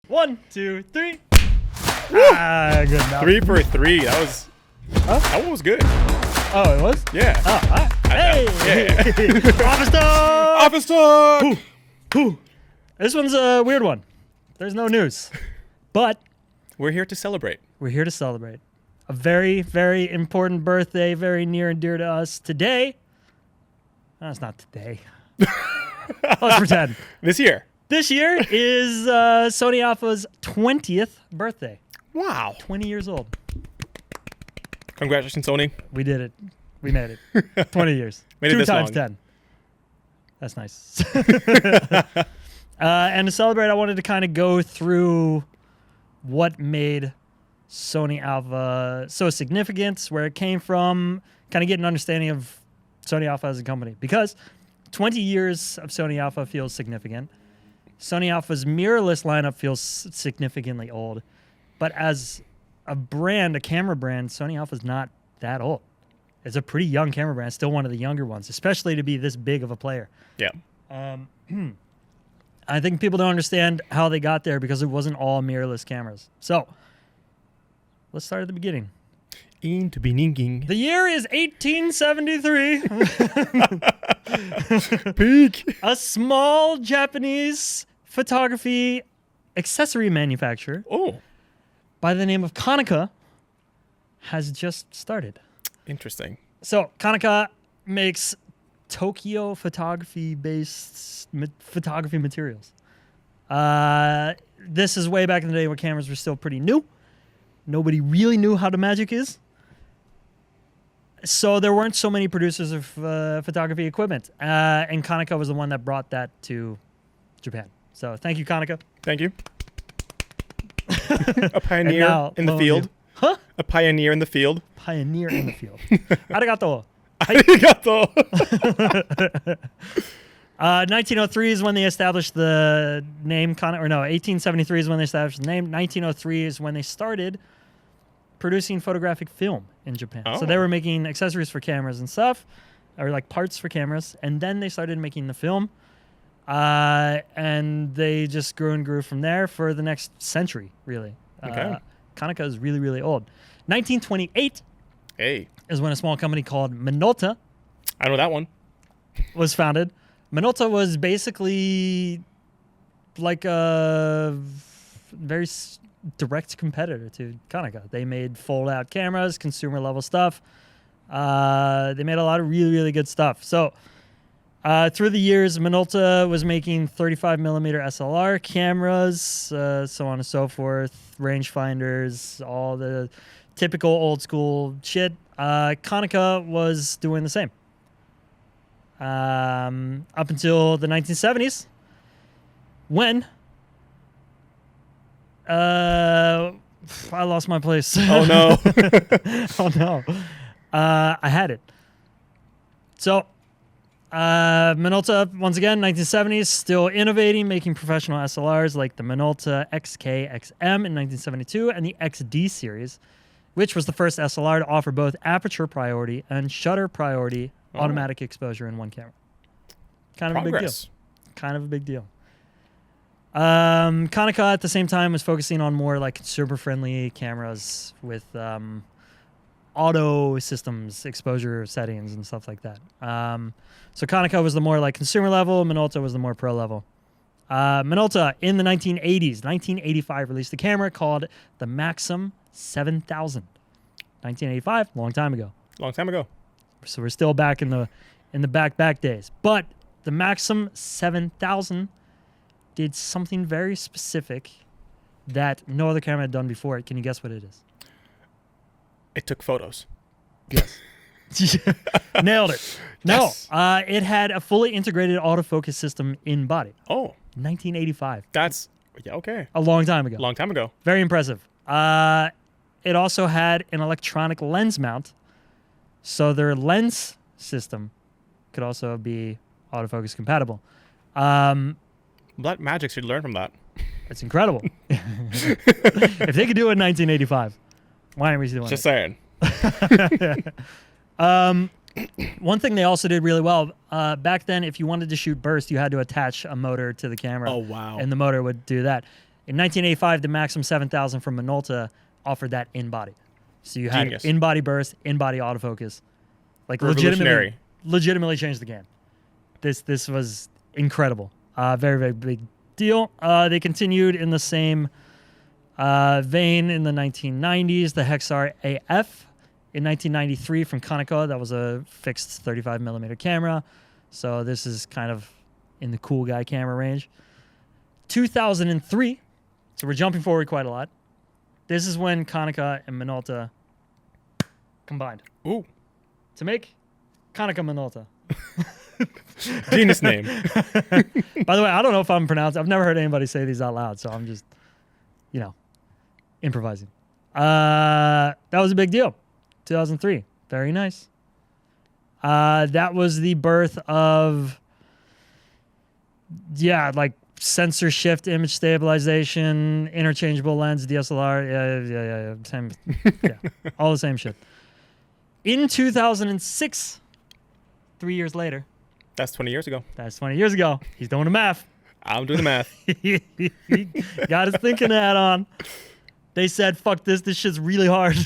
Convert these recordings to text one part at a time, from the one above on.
1, 2, 3. Good enough. 3 for 3. That was. Huh? That one was good. Oh, it was? Yeah. Oh, all right. Hey! Yeah. Office talk! Office talk. This one's a weird one. There's no news. But We're here to celebrate. we're here to celebrate a very, very important birthday, very near and dear to us today. No, it's not today. Let's pretend. This year. This year is Sony Alpha's 20th birthday. Wow. 20 years old. Congratulations, Sony. We did it. We made it. 20 years. Made it 2 this times long. 10. That's nice. And to celebrate, I wanted to kind of go through what made Sony Alpha so significant, where it came from, kind of get an understanding of Sony Alpha as a company. Because 20 years of Sony Alpha feels significant. Sony Alpha's mirrorless lineup feels significantly old. But as a brand, a camera brand, Sony Alpha's not that old. It's a pretty young camera brand, still one of the younger ones, especially to be this big of a player. Yeah. I think people don't understand how they got there because it wasn't all mirrorless cameras. So, let's start at the beginning. In the beginning. The year is 1873. Peak. A small Japanese photography accessory manufacturer Oh, by the name of Konica has just started. interesting. So, Konica makes Tokyo photography-based photography materials. This is way back in the day when cameras were still pretty new. Nobody really knew how the magic is. So there weren't so many producers of photography equipment. And Konica was the one that brought that to Japan. So thank you, Konica. Thank you. A pioneer now, in the lo and field. Huh? A pioneer in the field. Pioneer in the field. Arigato. Arigato. 1903 is when they established the name Konica, or no, 1873 is when they established the name. 1903 is when they started producing photographic film in Japan. So they Oh. were making accessories for cameras and stuff, or like parts for cameras, and then they started making the film. And they just grew and grew from there for the next century, really. Okay. Konica is really, really old. 1928 Hey, is when a small company called Minolta I know that one. was founded. Minolta was basically like a very direct competitor to Konica. They made fold-out cameras, consumer-level stuff. They made a lot of really, really good stuff. So through the years, Minolta was making 35mm SLR cameras, so on and so forth, rangefinders, all the typical old-school shit. Konica was doing the same. Up until the 1970s, when I lost my place. Oh no. Oh no. I had it. So, Minolta, once again, 1970s, still innovating, making professional SLRs like the Minolta XK XM in 1972 and the XD series, which was the first SLR to offer both aperture priority and shutter priority automatic exposure in one camera. Kind of a big deal. Progress. Kind of a big deal. Konica at the same time was focusing on more like consumer-friendly cameras with auto systems, exposure settings, and stuff like that. So Konica was the more like consumer level. Minolta was the more pro level. Minolta in the 1980s, 1985, released a camera called the Maxim 7000. 1985, long time ago. Long time ago. So we're still back in the back days. But the Maxim 7000 did something very specific that no other camera had done before it. Can you guess what it is? It took photos. Yes. Nailed it. No, Yes. it had a fully integrated autofocus system in body. Oh, 1985. that's yeah. Okay. A long time ago. Long time ago. Very impressive. It also had an electronic lens mount. So their lens system could also be autofocus compatible. That magic should learn from that. It's incredible. If they could do it in 1985, why aren't we doing Just it? saying. One thing they also did really well, back then, if you wanted to shoot burst, you had to attach a motor to the camera. Oh wow. And the motor would do that. In 1985, the Maxim 7000 from Minolta offered that in-body. So you had Genius. in-body burst, in-body autofocus. Like Revolutionary. legitimately changed the game. This was incredible. Very, very big deal. They continued in the same vein in the 1990s. The Hexar AF in 1993 from Konica. That was a fixed 35 millimeter camera. So this is kind of in the cool guy camera range. 2003. So we're jumping forward quite a lot. This is when Konica and Minolta combined Ooh. to make Konica Minolta. Genius name. By the way, I don't know if I'm pronouncing. I've never heard anybody say these out loud, so I'm just, improvising. That was a big deal. 2003. Very nice. That was the birth of, like sensor shift, image stabilization, interchangeable lens, DSLR. Yeah. Same, all the same shit. In 2006, 3 years later. That's 20 years ago. That's 20 years ago. He's doing the math. I'm doing the math. He got his thinking hat on. They said, fuck this. This shit's really hard.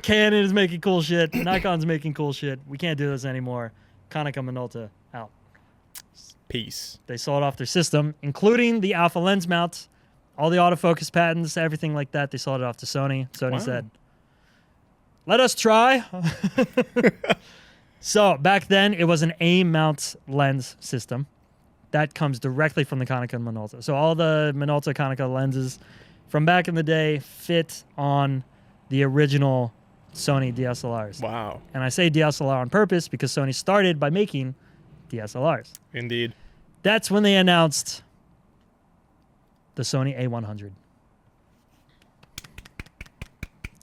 Canon is making cool shit. Nikon's making cool shit. We can't do this anymore. Konica Minolta out. Peace. They sold off their system, including the Alpha lens mount, all the autofocus patents, everything like that. They sold it off to Sony. Sony said, let us try. So back then, it was an A-mount lens system. That comes directly from the Konica and Minolta. So all the Minolta Konica lenses from back in the day fit on the original Sony DSLRs. Wow. And I say DSLR on purpose because Sony started by making DSLRs. Indeed. That's when they announced the Sony A100.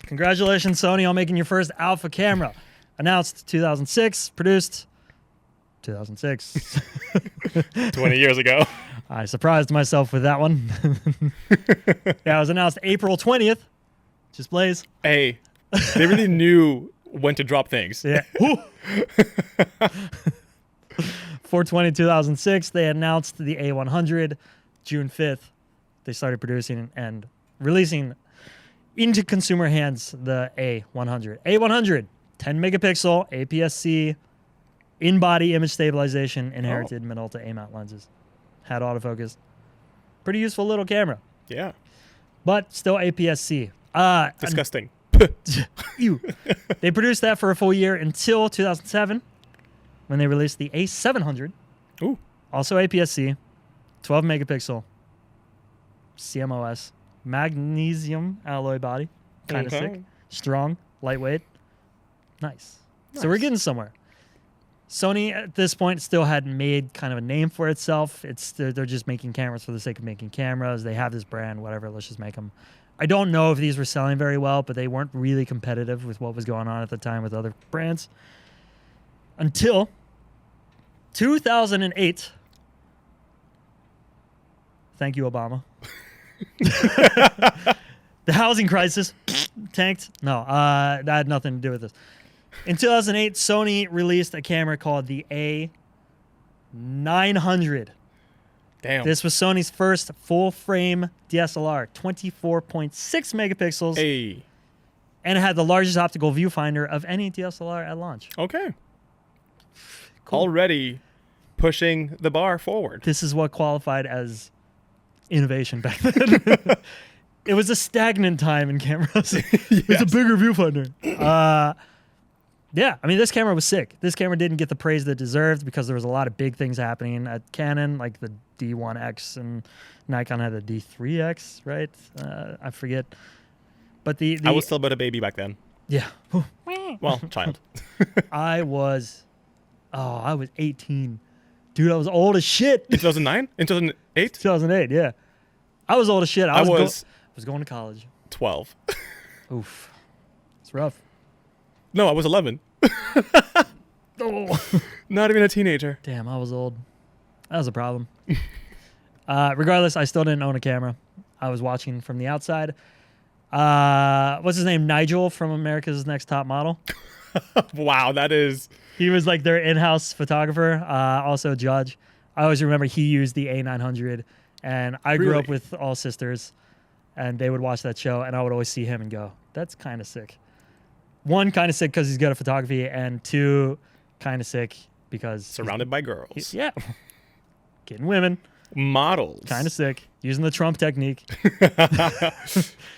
Congratulations, Sony, on making your first Alpha camera. Announced 2006, produced 2006. 20 years ago. I surprised myself with that one. Yeah, it was announced April 20th. Just Blaze. Hey, they really knew when to drop things. Yeah. 4/20/2006, they announced the A100. June 5th, they started producing and releasing into consumer hands the A100. A100, 10 megapixel APS-C, in-body image stabilization, inherited Minolta A-mount lenses. Had autofocus. Pretty useful little camera. Yeah. But still APS-C. Disgusting. Ew. They produced that for a full year until 2007 when they released the A700. Ooh. Also APS-C, 12 megapixel, CMOS, magnesium alloy body. Kind of sick. Strong, lightweight. Nice. So we're getting somewhere. Sony at this point still hadn't made kind of a name for itself. They're just making cameras for the sake of making cameras. They have this brand, whatever, let's just make them. I don't know if these were selling very well, but they weren't really competitive with what was going on at the time with other brands. Until 2008. Thank you, Obama. The housing crisis tanked. No, that had nothing to do with this. In 2008, Sony released a camera called the A900. Damn. This was Sony's first full-frame DSLR, 24.6 megapixels, Hey. and it had the largest optical viewfinder of any DSLR at launch. Okay. Cool. Already pushing the bar forward. This is what qualified as innovation back then. It was a stagnant time in cameras. It's a bigger viewfinder. Yeah, I mean, this camera was sick. This camera didn't get the praise that it deserved because there was a lot of big things happening at Canon, like the D1X, and Nikon had the D3X, right? I forget. But the I was still but a baby back then. Yeah. Well, child. I was 18. Dude, I was old as shit. In 2009? In 2008? 2008, yeah. I was old as shit. I was going to college. 12. Oof. It's rough. No, I was 11. Oh. Not even a teenager. Damn, I was old. That was a problem. Regardless, I still didn't own a camera. I was watching from the outside. What's his name? Nigel from America's Next Top Model. Wow, that is... He was like their in-house photographer, also judge. I always remember he used the A900 And I grew up Really? with all sisters, and they would watch that show, and I would always see him and go, "That's kind of sick." One, kind of sick because he's good at photography, and two, kind of sick because Surrounded by girls. yeah, getting women, Models. kind of sick, using the Trump technique.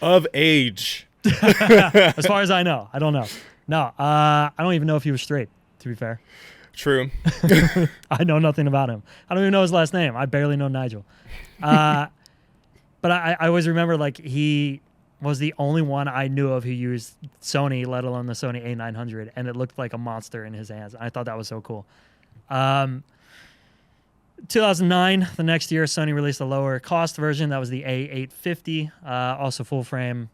Of age. As far as I know, I don't know. No, I don't even know if he was straight. To be fair, True. I know nothing about him. I don't even know his last name. I barely know Nigel. But I always remember like he was the only one I knew of who used Sony, let alone the Sony A900, and it looked like a monster in his hands. I thought that was so cool. 2009, the next year, Sony released a lower cost version. That was the A850, also full frame.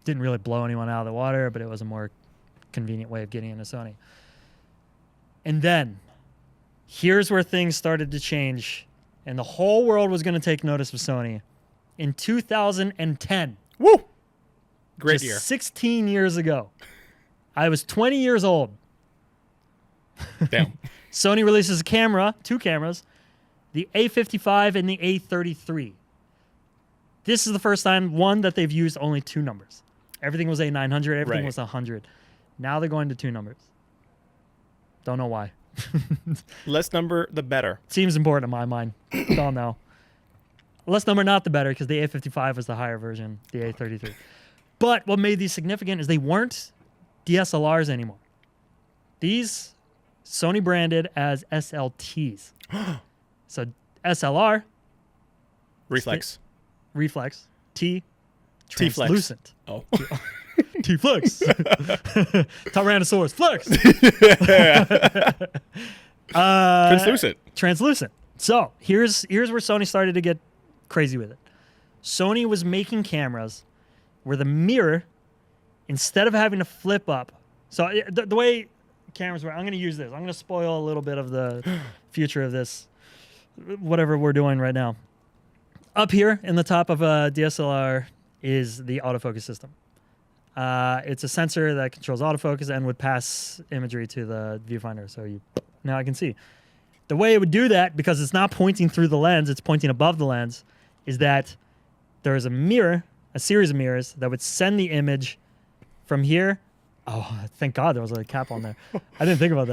Didn't really blow anyone out of the water, but it was a more convenient way of getting into Sony. And then, here's where things started to change, and the whole world was going to take notice of Sony. In 2010, Woo! Great just year. 16 years ago, I was 20 years old. Damn. Sony releases a camera, two cameras, the A55 and the A33. This is the first time, one, that they've used only two numbers. Everything was A900, everything Right. was 100. Now they're going to two numbers. Don't know why. Less number, the better. Seems important in my mind. Don't know. Less number, not the better, because the A55 was the higher version, the A33. But what made these significant is they weren't DSLRs anymore. These Sony branded as SLTs. So SLR, Reflex. reflex, T, T-flex. translucent. Oh. T-flex. Tyrannosaurus flex. Translucent. Translucent. So here's where Sony started to get crazy with it. Sony was making cameras where the mirror, instead of having to flip up, so the way cameras were, I'm going to use this. I'm going to spoil a little bit of the future of this, whatever we're doing right now. Up here in the top of a DSLR is the autofocus system. It's a sensor that controls autofocus and would pass imagery to the viewfinder. So now I can see. The way it would do that, because it's not pointing through the lens, it's pointing above the lens, is that there is a mirror, a series of mirrors that would send the image from here. Oh, thank God there was a cap on there. I didn't think about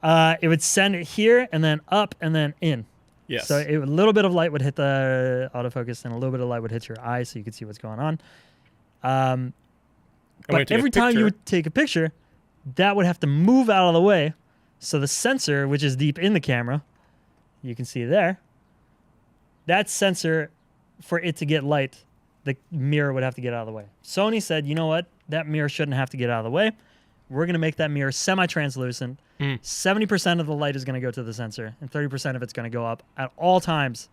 that. It would send it here and then up and then in. Yes. So a little bit of light would hit the autofocus and a little bit of light would hit your eye so you could see what's going on. when you But take a every time you picture- would take a picture, that would have to move out of the way. So the sensor, which is deep in the camera, you can see there, that sensor, for it to get light, the mirror would have to get out of the way. Sony said, you know what? That mirror shouldn't have to get out of the way. We're going to make that mirror semi-translucent. 70% of the light is going to go to the sensor, and 30% of it's going to go up at all times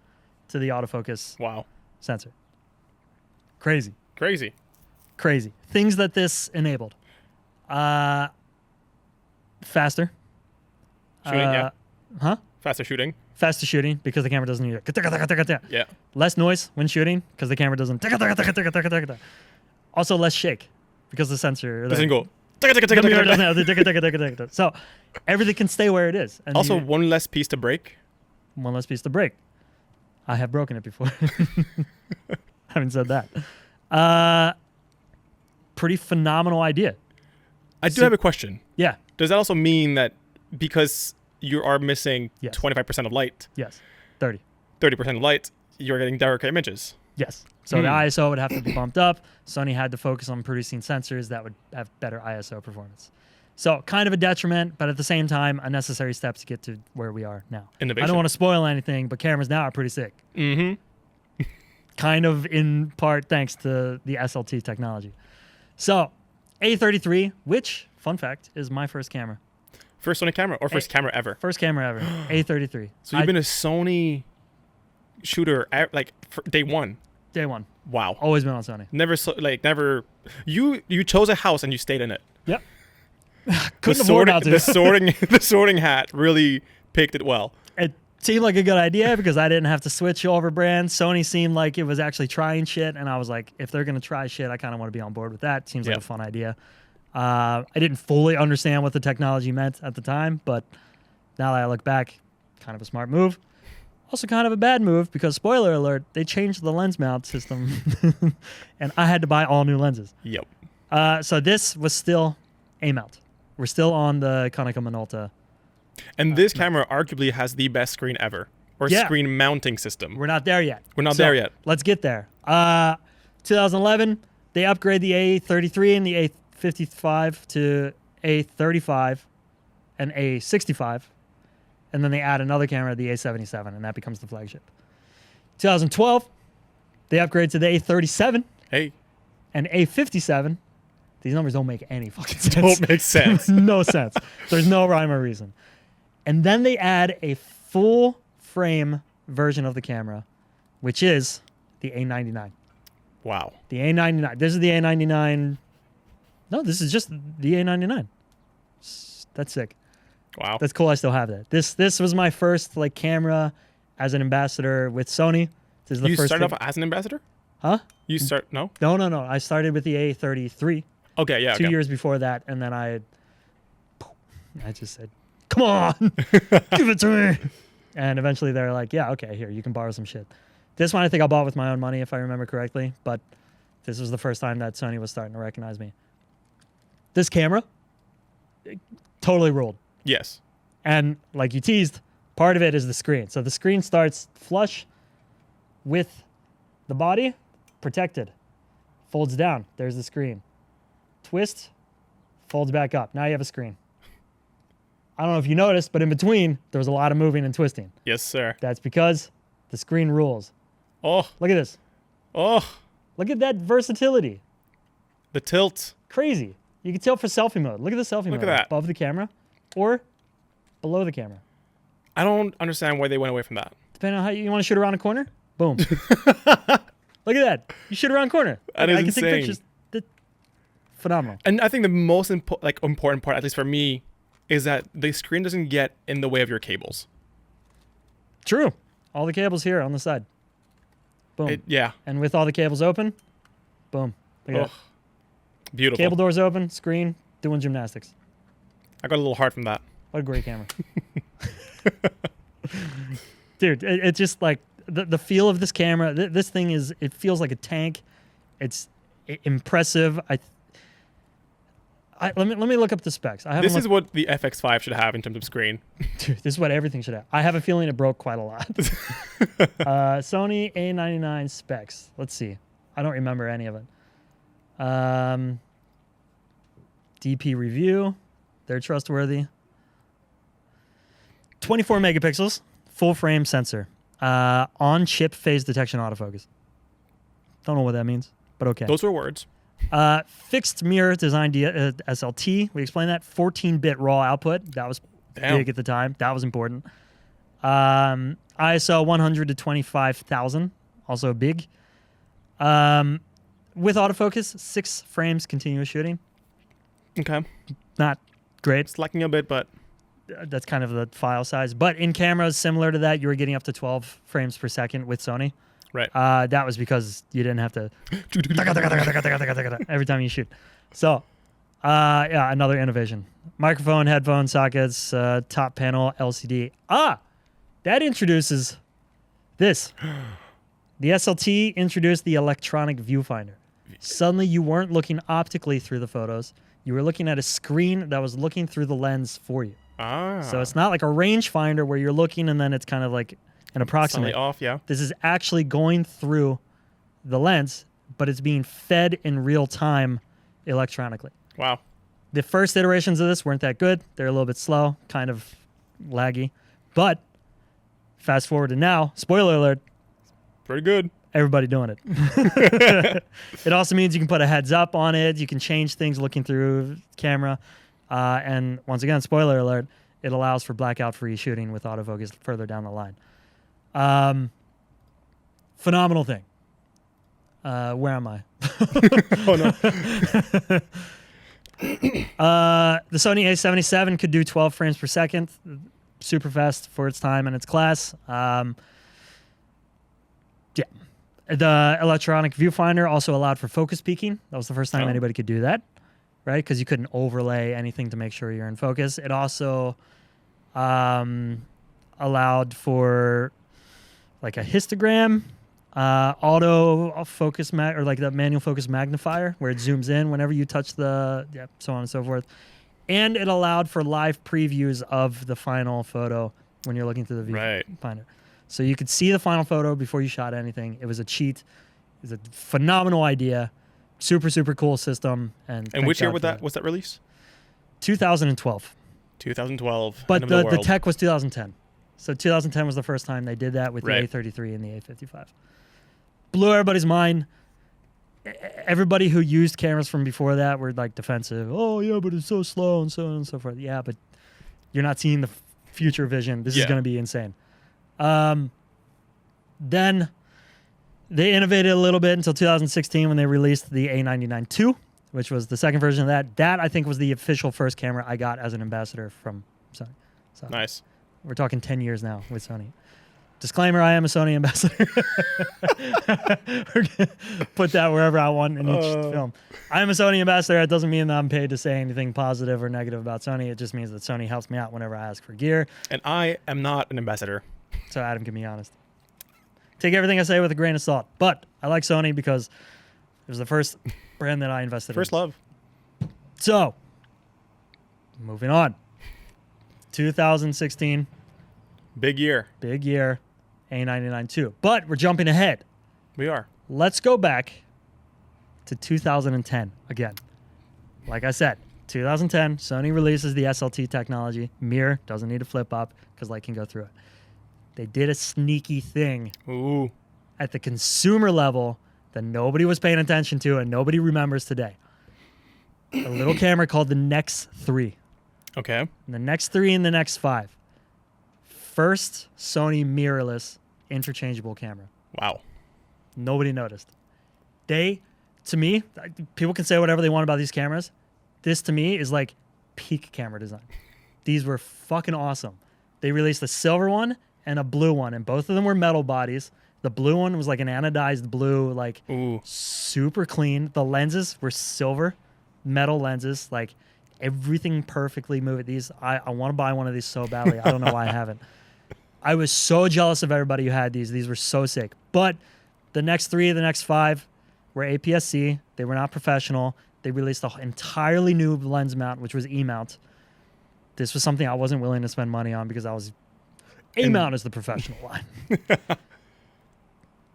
to the autofocus Wow. sensor. Crazy. Crazy. Crazy. Things that this enabled. Faster. Shooting, yeah. Huh? Faster shooting. Faster shooting because the camera doesn't need it. Yeah. Less noise when shooting because the camera doesn't. Also less shake because the sensor Doesn't go. the mirror doesn't have the So everything can stay where it is. And Also, one less piece to break. one less piece to break. I have broken it before. Having said that. Pretty phenomenal idea. I do have a question. Yeah. Does that also mean that because you are missing Yes. 25% of light, Yes. 30. 30% of light, you're getting darker images? Yes. So the ISO would have to be bumped up. Sony had to focus on producing sensors that would have better ISO performance. So kind of a detriment, but at the same time, a necessary step to get to where we are now. Innovation. I don't want to spoil anything, but cameras now are pretty sick. Mm-hmm. Kind of in part thanks to the SLT technology. So A33, which, fun fact, is my first camera. First Sony camera or first camera ever? First camera ever. A33. So you've been a Sony shooter like for day one. Day one. Wow. Always been on Sony. Never. You chose a house and you stayed in it. Yep. Couldn't afford not to. The sorting hat really picked it well. It seemed like a good idea because I didn't have to switch over brands. Sony seemed like it was actually trying shit, and I was like, if they're going to try shit, I kind of want to be on board with that. Seems like Yep. a fun idea. I didn't fully understand what the technology meant at the time, but now that I look back, kind of a smart move. Also kind of a bad move because, spoiler alert, they changed the lens mount system and I had to buy all new lenses. Yep. So this was still a mount. We're still on the Konica Minolta. And this camera arguably has the best screen ever. Or Yeah. screen mounting system. We're not there yet. We're not there yet. Let's get there. 2011, they upgrade the A33 and the A55 to A35 and A65. And then they add another camera, the A77, and that becomes the flagship. 2012, they upgrade to the A37 Hey. and A57. These numbers don't make any fucking sense. Don't make sense. No sense. There's no rhyme or reason. And then they add a full frame version of the camera, which is the A99. Wow. The A99. This is the A99. No, this is just the A99. That's sick. Wow. That's cool. I still have that. This was my first like camera as an ambassador with Sony. This is the You first started thing- off as an ambassador? Huh? You start no? No. I started with the A33 Okay, yeah. 2 okay. years before that, and then I just said, "Come on, give it to me." And eventually they're like, "Yeah, okay, here you can borrow some shit." This one I think I bought with my own money, if I remember correctly. But this was the first time that Sony was starting to recognize me. This camera, it totally ruled. Yes. And like you teased, part of it is the screen. So the screen starts flush with the body, protected. Folds down. There's the screen. Twist, folds back up. Now you have a screen. I don't know if you noticed, but in between, there was a lot of moving and twisting. Yes, sir. That's because the screen rules. Oh. Look at this. Oh. Look at that versatility. The tilt. Crazy. You can tilt for selfie mode. Look at the selfie mode. Look at that. Above the camera or below the camera. I don't understand why they went away from that. Depending on how you want to shoot around a corner. Boom. Look at that. You shoot around a corner. That I is can take insane. pictures. Phenomenal. And I think the most important part, at least for me, is that the screen doesn't get in the way of your cables. True. All the cables here on the side. Boom. Yeah. And with all the cables open, boom. Look at Oh, beautiful. Cable doors open, screen, doing gymnastics. I got a little heart from that. What a great camera. Dude, it's just like the feel of this camera. This thing is, it feels like a tank. It's impressive. Let me look up the specs. This is what the FX5 should have in terms of screen. Dude, this is what everything should have. I have a feeling it broke quite a lot. Sony A99 specs. Let's see. I don't remember any of it. DP review. They're trustworthy. 24 megapixels. Full frame sensor. On-chip phase detection autofocus. Don't know what that means, but okay. Those were words. Fixed mirror design SLT. We explained that. 14-bit raw output. That was big at the time. That was important. ISO 100 to 25,000. Also big. With autofocus, 6 frames continuous shooting. Okay. Not great. It's lacking a bit, but That's kind of the file size. But in cameras similar to that, you were getting up to 12 frames per second with Sony. right. That was because you didn't have to every time you shoot. So, yeah, another innovation. Microphone, headphone sockets, top panel, LCD. That introduces this. The SLT introduced the electronic viewfinder. Suddenly, you weren't looking optically through the photos. You were looking at a screen that was looking through the lens for you. So it's not like a rangefinder where you're looking and then it's kind of like an approximate. Slightly off, yeah. This is actually going through the lens, but it's being fed in real time electronically. Wow. The first iterations of this weren't that good. They're a little bit slow, kind of laggy. But fast forward to now, spoiler alert, Pretty good. everybody doing it. It also means you can put a heads up on it. You can change things looking through camera. And once again, spoiler alert, it allows for blackout-free shooting with autofocus further down the line. Phenomenal thing. Where am I? Oh, no. The Sony A77 could do 12 frames per second. Super fast for its time and its class. Yeah. The electronic viewfinder also allowed for focus peaking. That was the first time anybody could do that, right? Because you couldn't overlay anything to make sure you're in focus. It also allowed for like a histogram, auto focus or like the manual focus magnifier where it zooms in whenever you touch so on and so forth. And it allowed for live previews of the final photo when you're looking through the viewfinder. So you could see the final photo before you shot anything. It was a cheat. It was a phenomenal idea. Super, super cool system. And which year was that release? 2012. 2012. But the tech was 2010. So 2010 was the first time they did that with the A33 and the A55. Blew everybody's mind. Everybody who used cameras from before that were like defensive. Oh, yeah, but it's so slow and so on and so forth. Yeah, but you're not seeing the future vision. This is going to be insane. Then they innovated a little bit until 2016 when they released the A99 II, which was the second version of that. That, I think, was the official first camera I got as an ambassador from Sony. So nice. We're talking 10 years now with Sony. Disclaimer, I am a Sony ambassador. We're gonna put that wherever I want in each film. I am a Sony ambassador. It doesn't mean that I'm paid to say anything positive or negative about Sony. It just means that Sony helps me out whenever I ask for gear. And I am not an ambassador. So Adam can be honest. Take everything I say with a grain of salt. But I like Sony because it was the first brand that I invested in. First love. So, moving on. 2016. Big year. Big year. A99 II. But we're jumping ahead. We are. Let's go back to 2010 again. Like I said, 2010, Sony releases the SLT technology. Mirror doesn't need to flip up because light can go through it. They did a sneaky thing at the consumer level that nobody was paying attention to and nobody remembers today. A little camera called the Nex 3. Okay. And the Nex 3 and the Nex 5. First Sony mirrorless interchangeable camera. Wow. Nobody noticed. To me, people can say whatever they want about these cameras. This, to me, is like peak camera design. These were fucking awesome. They released a silver one and a blue one, and both of them were metal bodies. The blue one was like an anodized blue, like super clean. The lenses were silver, metal lenses, like everything perfectly moved. These, I want to buy one of these so badly. I don't know why I haven't. I was so jealous of everybody who had these. These were so sick. But the Nex 3, the Nex 5 were APS-C. They were not professional. They released an entirely new lens mount, which was E-mount. This was something I wasn't willing to spend money on because I was... A-mount is the professional line.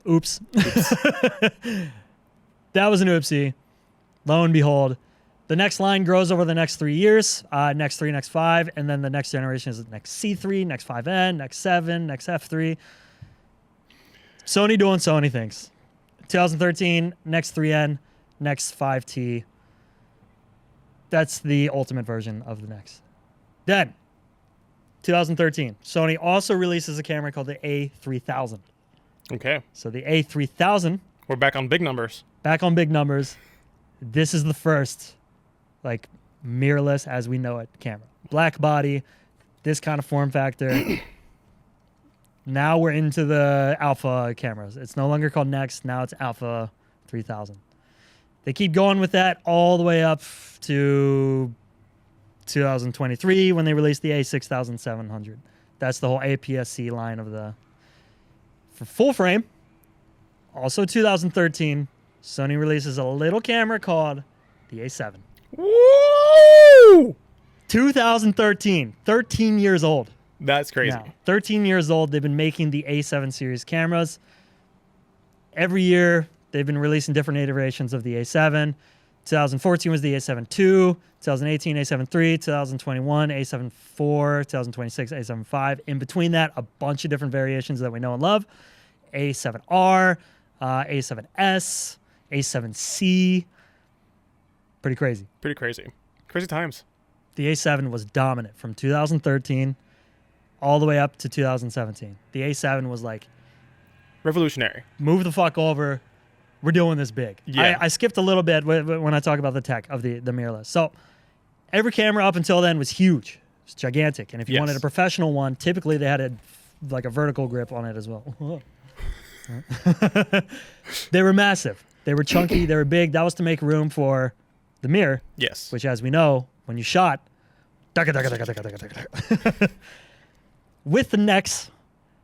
Oops. That was an oopsie. Lo and behold, the next line grows over the next 3 years. Nex 3, Nex 5, and then the next generation is Nex C3, Nex 5N, Nex 7, Nex F3. Sony doing Sony things. 2013, Nex 3N, Nex 5T. That's the ultimate version of the Nex. Then, 2013, Sony also releases a camera called the A3000. Okay. So the A3000. We're back on big numbers. Back on big numbers. This is the first, like, mirrorless as we know it camera. Black body, this kind of form factor. Now we're into the Alpha cameras. It's no longer called Nex. Now it's Alpha 3000. They keep going with that all the way up to 2023 when they released the A6700. That's the whole APS-C line of the... For full frame, also 2013, Sony releases a little camera called the A7. Woo! 2013, 13 years old. That's crazy. Now, 13 years old. They've been making the A7 series cameras. Every year, they've been releasing different iterations of the A7. 2014 was the A7 II, 2018 A7 III, 2021 A7 IV, 2026 A7 V. In between that, a bunch of different variations that we know and love. A7R, A7S, A7C. Pretty crazy. Pretty crazy. Crazy times. The A7 was dominant from 2013 all the way up to 2017. The A7 was like... revolutionary. Move the fuck over. We're doing this big. Yeah. I skipped a little bit when I talk about the tech of the mirrorless. So every camera up until then was huge. It's gigantic. And if you wanted a professional one, typically they had a vertical grip on it as well. They were massive. They were chunky. They were big. That was to make room for the mirror. Yes. Which, as we know, when you shot... With the Nex,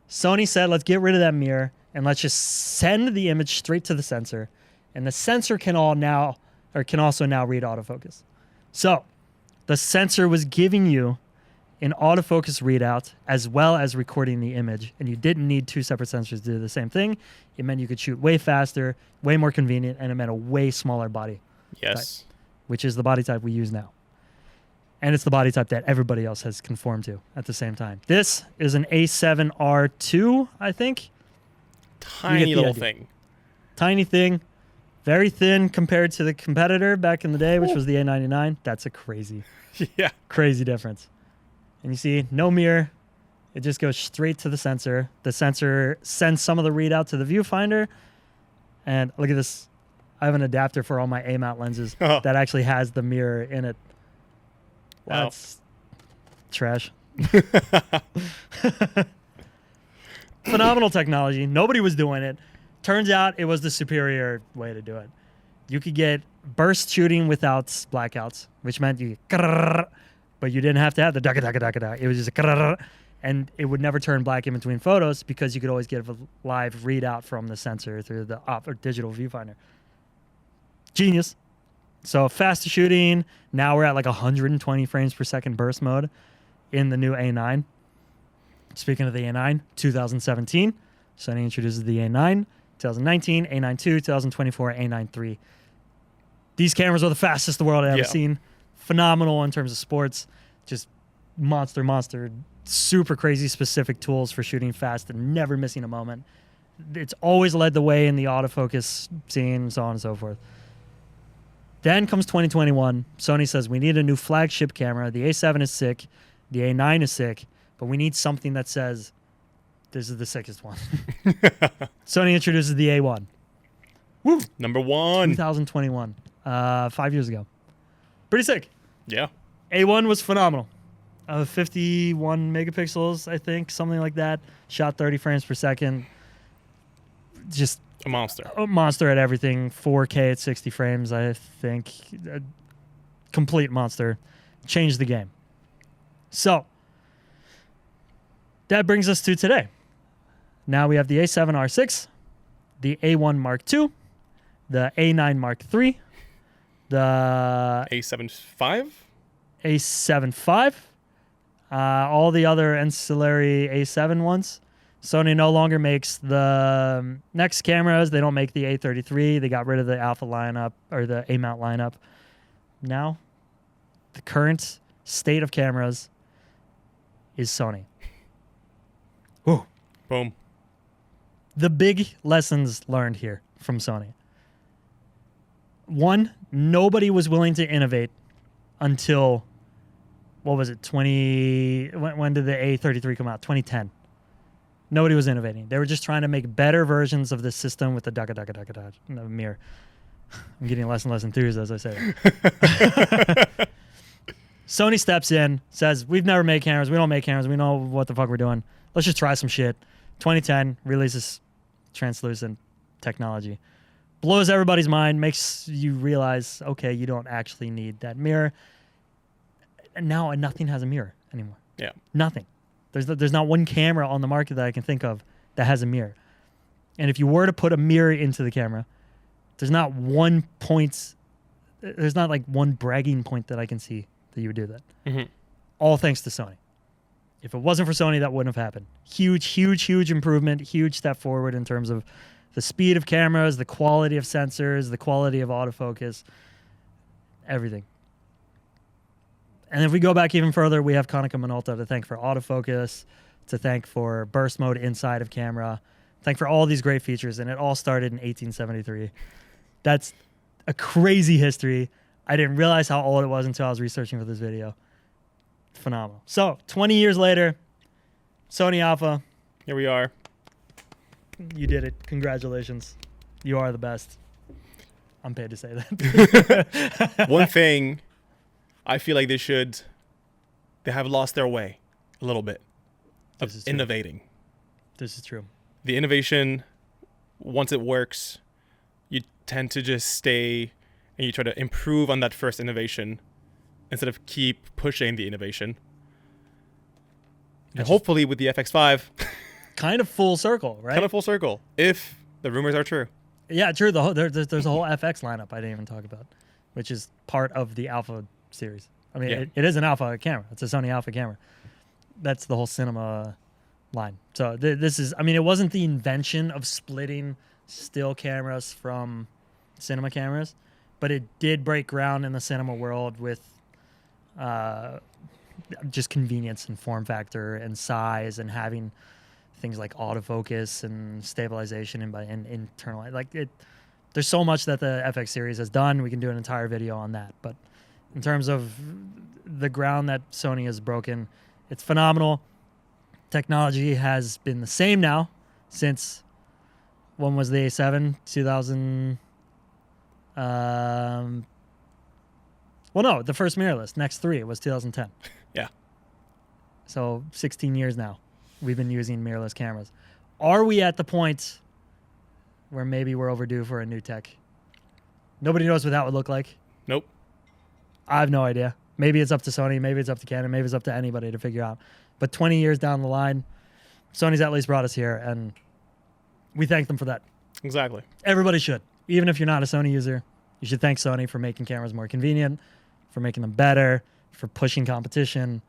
Sony said, let's get rid of that mirror and let's just send the image straight to the sensor. And the sensor can also now read autofocus. So the sensor was giving you an autofocus readout as well as recording the image. And you didn't need two separate sensors to do the same thing. It meant you could shoot way faster, way more convenient, and it meant a way smaller body. Yes. Type, which is the body type we use now. And it's the body type that everybody else has conformed to at the same time. This is an A7R2, I think. Tiny little thing. Tiny thing. Very thin compared to the competitor back in the day, which was the A99. That's a crazy difference. And you see, no mirror. It just goes straight to the sensor. The sensor sends some of the readout to the viewfinder. And look at this. I have an adapter for all my A-mount lenses that actually has the mirror in it. Wow. That's trash. Phenomenal technology. Nobody was doing it. Turns out it was the superior way to do it. You could get burst shooting without blackouts, which meant you but you didn't have to have the da-ga-da-ga-da-ga-da. It was just a and it would never turn black in between photos because you could always get a live readout from the sensor through the or digital viewfinder. Genius. So faster shooting. Now we're at like 120 frames per second burst mode in the new A9. Speaking of the A9, 2017, Sony introduces the A9. 2019, A9 II, 2024, A9 III. These cameras are the fastest the world had ever seen. Phenomenal in terms of sports. Just monster, super crazy specific tools for shooting fast and never missing a moment. It's always led the way in the autofocus scene, so on and so forth. Then comes 2021. Sony says, we need a new flagship camera. The A7 is sick. The A9 is sick. But we need something that says, this is the sickest one. Sony introduces the A1. Woo! Number one. 2021. 5 years ago. Pretty sick. Yeah. A1 was phenomenal. 51 megapixels, I think, something like that. Shot 30 frames per second. Just a monster. A monster at everything. 4K at 60 frames, I think. A complete monster. Changed the game. So, that brings us to today. Now we have the A7R6, the A1 Mark II, the A9 Mark III, the A7 A7 V, all the other ancillary A7 ones. Sony no longer makes the next cameras. They don't make the A33. They got rid of the Alpha lineup or the A-mount lineup. Now, the current state of cameras is Sony. Woo. Boom. The big lessons learned here from Sony. One, nobody was willing to innovate until, what was it, when did the A33 come out? 2010. Nobody was innovating. They were just trying to make better versions of the system with the da-ga-da-ga-da-ga-da mirror. I'm getting less and less enthused as I say it. Sony steps in, says, we've never made cameras. We don't make cameras. We know what the fuck we're doing. Let's just try some shit. 2010 releases translucent technology. Blows everybody's mind, makes you realize, okay, you don't actually need that mirror. And now nothing has a mirror anymore. Yeah. Nothing. There's not one camera on the market that I can think of that has a mirror. And if you were to put a mirror into the camera, there's not one bragging point that I can see that you would do that. Mm-hmm. All thanks to Sony. If it wasn't for Sony, that wouldn't have happened. Huge improvement, huge step forward in terms of the speed of cameras, the quality of sensors, the quality of autofocus, everything. And if we go back even further, we have Konica Minolta to thank for autofocus, to thank for burst mode inside of camera, thank for all these great features, and it all started in 1873. That's a crazy history. I didn't realize how old it was until I was researching for this video. Phenomenal. So, 20 years later, Sony Alpha. Here we are. You did it. Congratulations. You are the best. I'm paid to say that. One thing I feel like they have lost their way a little bit of innovating. This is true. The innovation, once it works, you tend to just stay and you try to improve on that first innovation instead of keep pushing the innovation. And hopefully with the FX5, kind of full circle, right? Kind of full circle, if the rumors are true. Yeah, true. There's a whole FX lineup I didn't even talk about, which is part of the Alpha series. I mean, Yeah. it is an Alpha camera. It's a Sony Alpha camera. That's the whole cinema line. So this is, I mean, it wasn't the invention of splitting still cameras from cinema cameras, but it did break ground in the cinema world with just convenience and form factor and size and having things like autofocus and stabilization and internal. Like there's so much that the FX series has done. We can do an entire video on that. But in terms of the ground that Sony has broken, it's phenomenal. Technology has been the same now since, when was the A7? 2000. Well, no, the first mirrorless, Next 3, was 2010. Yeah. So 16 years now, we've been using mirrorless cameras. Are we at the point where maybe we're overdue for a new tech? Nobody knows what that would look like. Nope. I have no idea. Maybe it's up to Sony. Maybe it's up to Canon. Maybe it's up to anybody to figure out. But 20 years down the line, Sony's at least brought us here, and we thank them for that. Exactly. Everybody should. Even if you're not a Sony user, you should thank Sony for making cameras more convenient, for making them better, for pushing competition.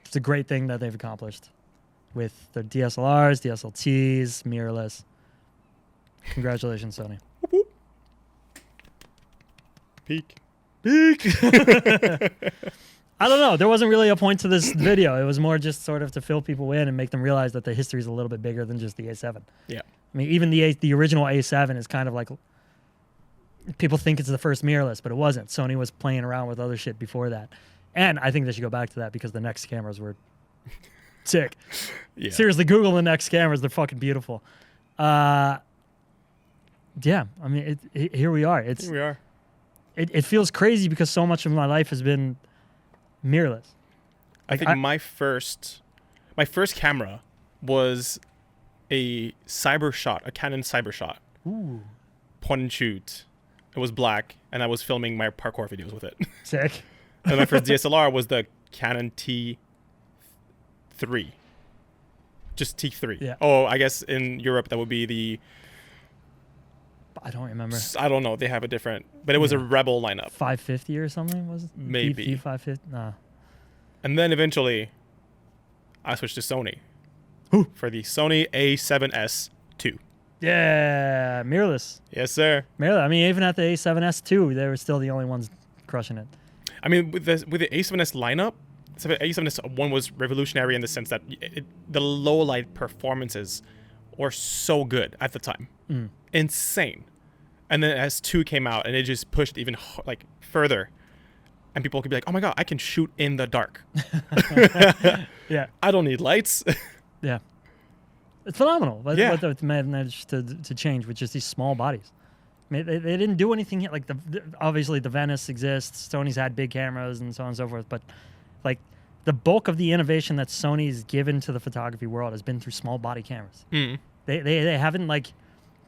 It's a great thing that they've accomplished with their DSLRs, DSLTs, mirrorless. Congratulations, Sony. Peak. I don't know. There wasn't really a point to this video. It was more just sort of to fill people in and make them realize that the history is a little bit bigger than just the A7. Yeah. I mean, even the original A7 is kind of like, people think it's the first mirrorless, but it wasn't. Sony was playing around with other shit before that. And I think they should go back to that because the next cameras were sick. Yeah. Seriously, Google the next cameras. They're fucking beautiful. Yeah, I mean, here we are. Here we are. It feels crazy because so much of my life has been mirrorless. I think my first camera was a Cybershot, a Canon Cybershot. Ooh, Point and shoot. It was black, and I was filming my parkour videos with it. sick. And my first DSLR was the Canon T3. Just T3. Yeah. Oh, I guess in Europe that would be the, I don't remember. I don't know. They have a different, but it was a Rebel lineup. 550 or something, was it? Maybe. D550? Nah. And then eventually, I switched to Sony. Who? For the Sony A7S II. Yeah, mirrorless. Yes, sir. Mirrorless. I mean, even at the A7S2, they were still the only ones crushing it. I mean, with the A7S lineup, A7S1 was revolutionary in the sense that the low light performances were so good at the time. Mm. Insane. And then S2 came out and it just pushed even like further. And people could be like, oh my God, I can shoot in the dark. Yeah. I don't need lights. Yeah. It's phenomenal what Yeah. they've managed to change with just these small bodies. I mean, they didn't do anything yet. Like obviously the Venice exists. Sony's had big cameras and so on and so forth. But like the bulk of the innovation that Sony's given to the photography world has been through small body cameras. Mm. They haven't like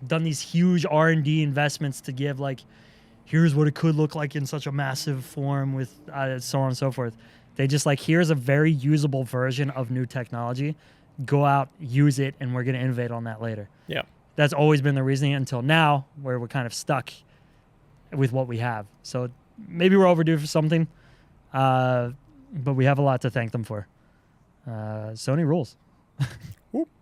done these huge R&D investments to give like, here's what it could look like in such a massive form with so on and so forth. They just like, here's a very usable version of new technology. Go out, use it, and we're going to innovate on that later. Yeah. That's always been the reasoning until now, where we're kind of stuck with what we have. So maybe we're overdue for something, but we have a lot to thank them for. Sony rules.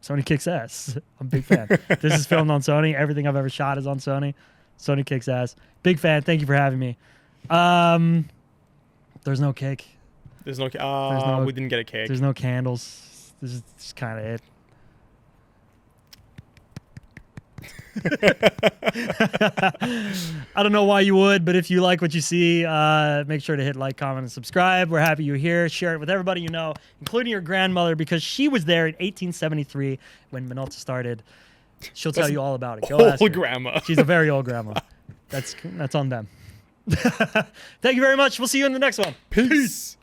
Sony kicks ass. I'm a big fan. This is filmed on Sony. Everything I've ever shot is on Sony. Sony kicks ass. Big fan. Thank you for having me. There's no cake. There's no, we didn't get a cake. There's no candles. This is just kind of it. I don't know why you would, but if you like what you see, make sure to hit like, comment, and subscribe. We're happy you're here. Share it with everybody you know, including your grandmother, because she was there in 1873 when Minolta started. She'll tell you all about it. Go ask her. Old grandma. She's a very old grandma. That's on them. Thank you very much. We'll see you in the next one. Peace.